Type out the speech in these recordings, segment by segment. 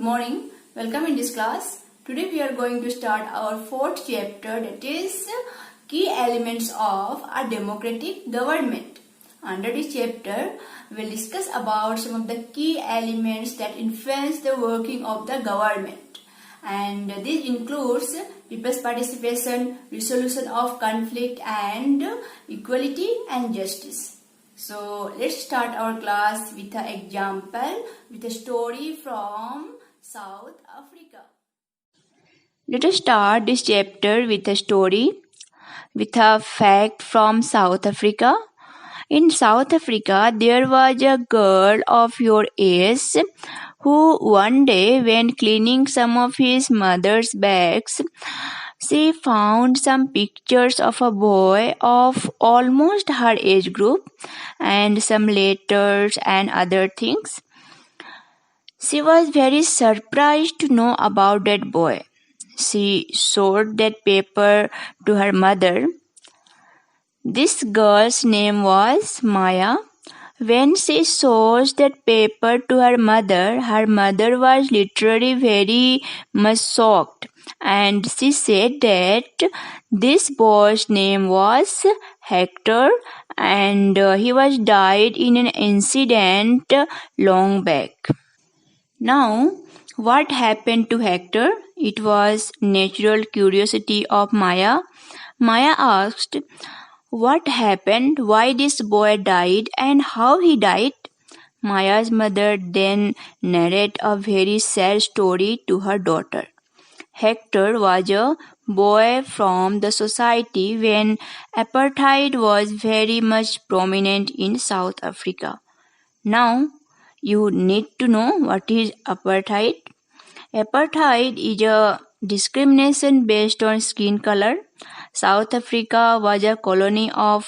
good morning. Welcome in this class. Today we are going to start our fourth chapter, that is key elements of a democratic government. Under this chapter, we will discuss about some of the key elements that influence the working of the government. And this includes people's participation, resolution of conflict, and equality and justice. So let's start our class with an example, with a story from South Africa. Let us start this chapter with a story, with a fact from South Africa. In South Africa, there was a girl of your age who one day, when cleaning some of his mother's bags, she found some pictures of a boy of almost her age group and some letters and other things. She was very surprised to know about that boy. She showed that paper to her mother. This girl's name was Maya. When she showed that paper to her mother was literally very much shocked, and she said that this boy's name was Hector, and he was died in an incident long back. Now, what happened to Hector? It was natural curiosity of Maya. Maya asked, what happened, why this boy died, and how he died? Maya's mother then narrated a very sad story to her daughter. Hector was a boy from the society when apartheid was very much prominent in South Africa. Now, you need to know what is apartheid. Apartheid is a discrimination based on skin color. South Africa was a colony of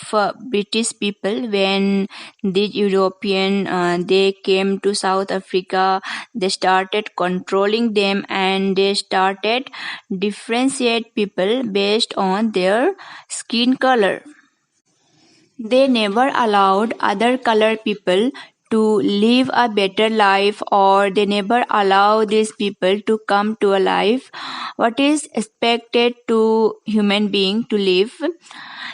British people. When these European they came to South Africa, they started controlling them and they started differentiate people based on their skin color. They never allowed other color people to live a better life, or they never allow these people to come to a life what is expected to human being to live.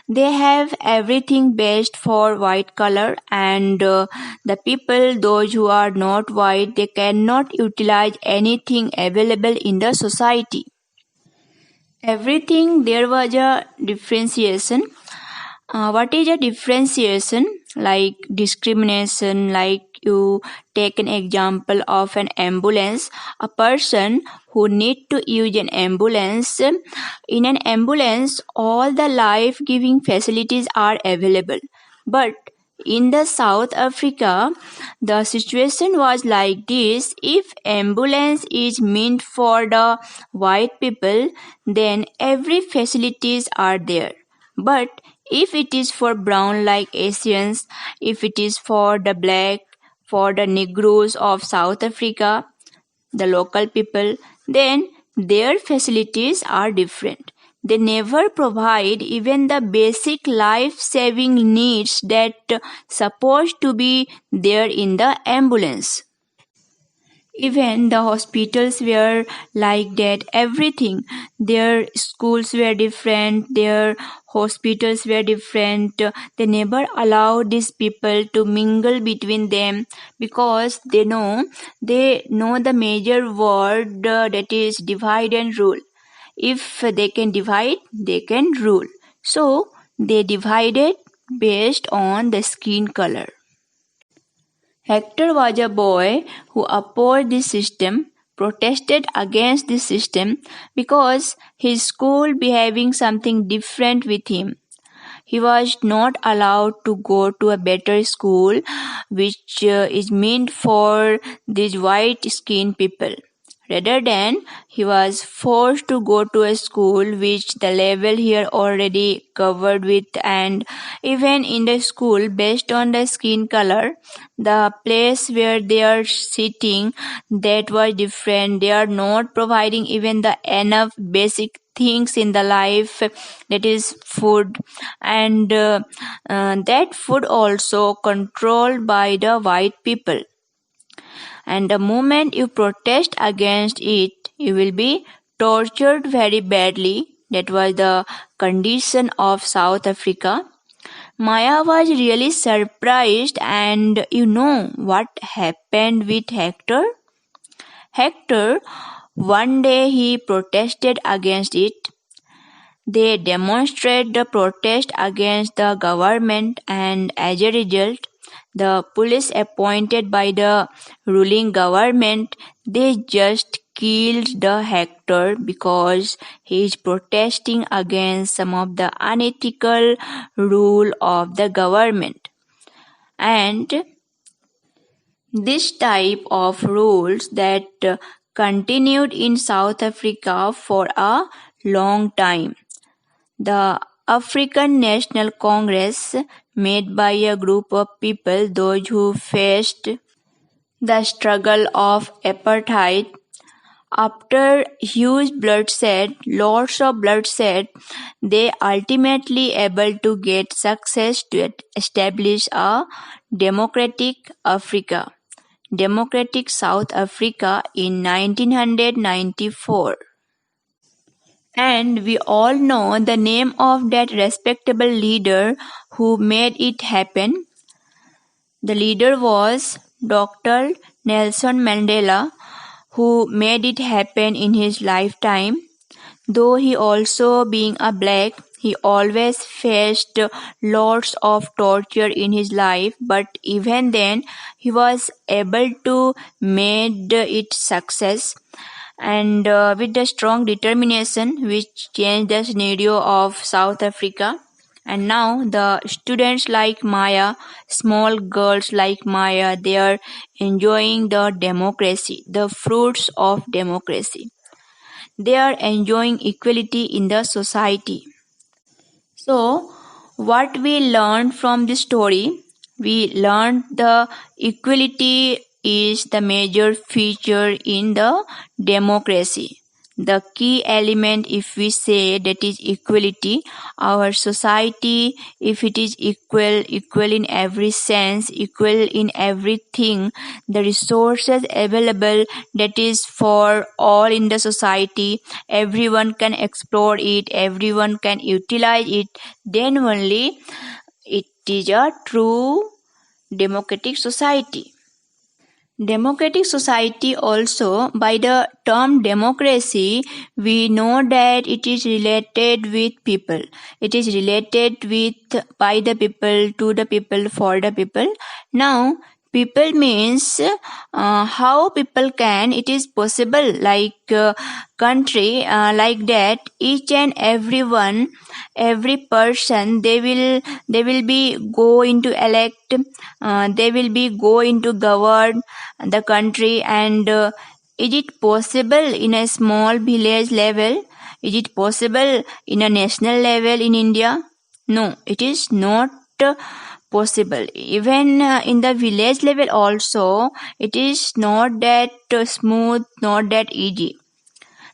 They have everything based for white color, and the people, those who are not white, they cannot utilize anything available in the society. Everything there was a differentiation. What is a differentiation? Like discrimination, like you take an example of an ambulance. A person who need to use an ambulance, in an ambulance all the life-giving facilities are available. But in the South Africa, the situation was like this. If ambulance is meant for the white people, then every facilities are there. But if it is for brown like Asians, if it is for the black, for the Negroes of South Africa, the local people, then their facilities are different. They never provide even the basic life-saving needs that supposed to be there in the ambulance. Even the hospitals were like that, everything. Their schools were different, their hospitals were different. They never allow these people to mingle between them because they know the major word that is divide and rule. If they can divide, they can rule. So they divided based on the skin color. Hector was a boy who opposed this system, protested against this system because his school behaving something different with him. He was not allowed to go to a better school which is meant for these white-skinned people. Rather than he was forced to go to a school which the level here already covered with, and even in the school based on the skin color, the place where they are sitting, that was different. They are not providing even the enough basic things in the life, that is food, and that food also controlled by the white people. and the moment you protest against it, you will be tortured very badly. That was the condition of South Africa. Maya was really surprised, and you know what happened with Hector? Hector, one day he protested against it. They demonstrated the protest against the government, and as a result, the police appointed by the ruling government, they just killed the Hector because he is protesting against some of the unethical rule of the government. And this type of rules that continued in South Africa for a long time. The African National Congress, made by a group of people, those who faced the struggle of apartheid, after huge bloodshed, lots of bloodshed, they ultimately able to get success to establish a democratic Africa, democratic South Africa in 1994. And we all know the name of that respectable leader who made it happen. The leader was Dr. Nelson Mandela, who made it happen in his lifetime. Though he also being a black, he always faced lots of torture in his life, but even then he was able to made it success, and with the strong determination which changed the scenario of South Africa. And now the students like Maya, small girls like Maya, they are enjoying the democracy, the fruits of democracy. They are enjoying equality in the society. So, what we learned from this story, we learned the equality is the major feature in the democracy. The key element, if we say that is equality, our society, if it is equal in every sense, equal in everything, the resources available that is for all in the society, everyone can explore it, everyone can utilize it, then only it is a true democratic society. Democratic society also, by the term democracy, we know that it is related with people. It is related with by the people, to the people, for the people. Now, people means how people can, it is possible like country like that, each and everyone, every person, they will be go into elect, they will be go into govern the country. And is it possible in a small village level? Is it possible in a national level in India? No, it is not possible. Even in the village level also, it is not that smooth, not that easy,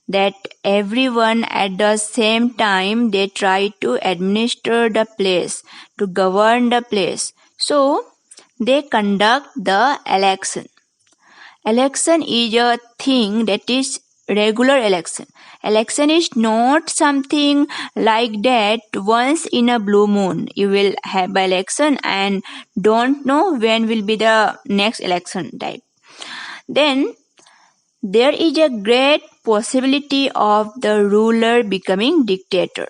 that everyone at the same time they try to administer the place, to govern the place. So they conduct the election. Election is a thing that is regular election. Election is not something like that once in a blue moon. You will have election and don't know when will be the next election type. Then there is a great possibility of the ruler becoming dictator.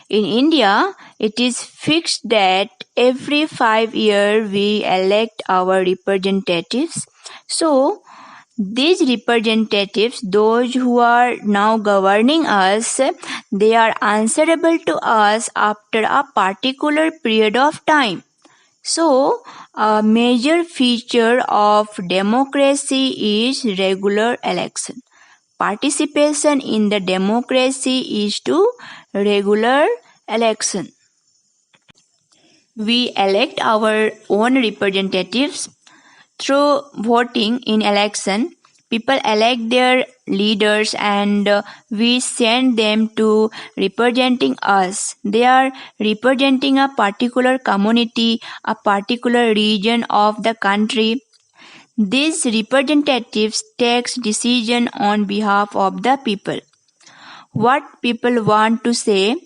In India, it is fixed that every 5 years we elect our representatives. So, these representatives, those who are now governing us, they are answerable to us after a particular period of time. So, a major feature of democracy is regular election. Participation in the democracy is to regular election. We elect our own representatives through voting in election. People elect their leaders and we send them to representing us. They are representing a particular community, a particular region of the country. These representatives take decision on behalf of the people. What people want to say,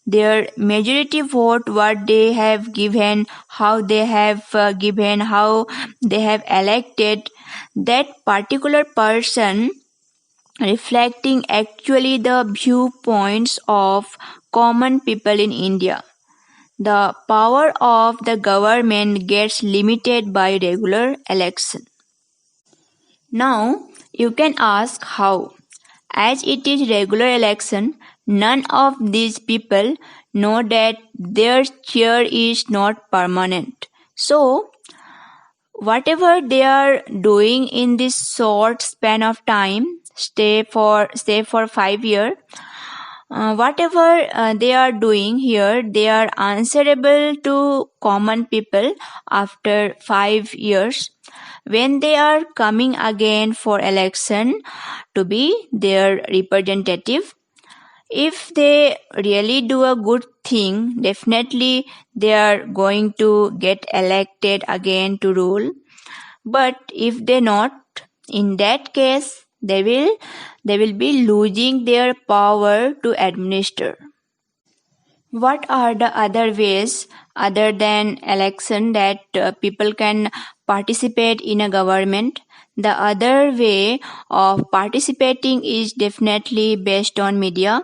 their majority vote, what they have given, how they have given, how they have elected that particular person, reflecting actually the viewpoints of common people in India. The power of the government gets limited by regular election. Now, you can ask how. As it is regular election, none of these people know that their chair is not permanent. So, whatever they are doing in this short span of time, say for 5 years, whatever they are doing here, they are answerable to common people after 5 years when they are coming again for election to be their representative. If they really do a good thing, definitely they are going to get elected again to rule. But if they not, in that case, they will be losing their power to administer. What are the other ways other than election that people can participate in a government? The other way of participating is definitely based on media.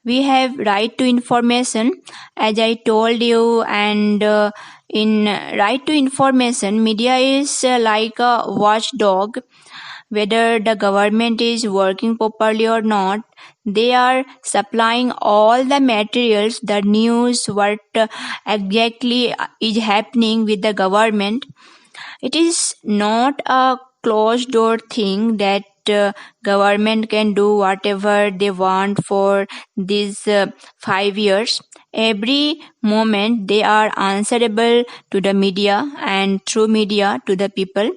We have right to information, as I told you, and in right to information, media is like a watchdog. Whether the government is working properly or not, they are supplying all the materials, the news, what exactly is happening with the government. It is not a closed door thing that government can do whatever they want for these 5 years. Every moment they are answerable to the media and through media to the people.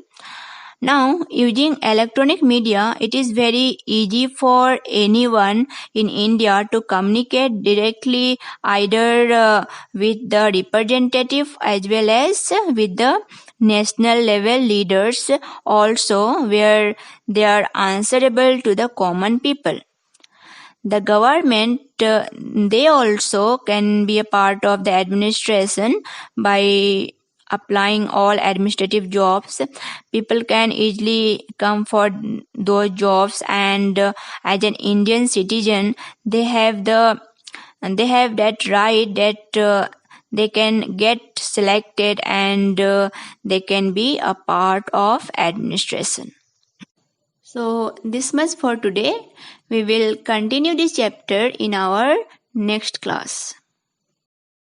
Now, using electronic media, it is very easy for anyone in India to communicate directly either with the representative as well as with the national level leaders also, where they are answerable to the common people. The government, they also can be a part of the administration by applying all administrative jobs. People can easily come for those jobs, and as an Indian citizen, they have that right that they can get selected, and they can be a part of administration. So this much for today. We will continue this chapter in our next class.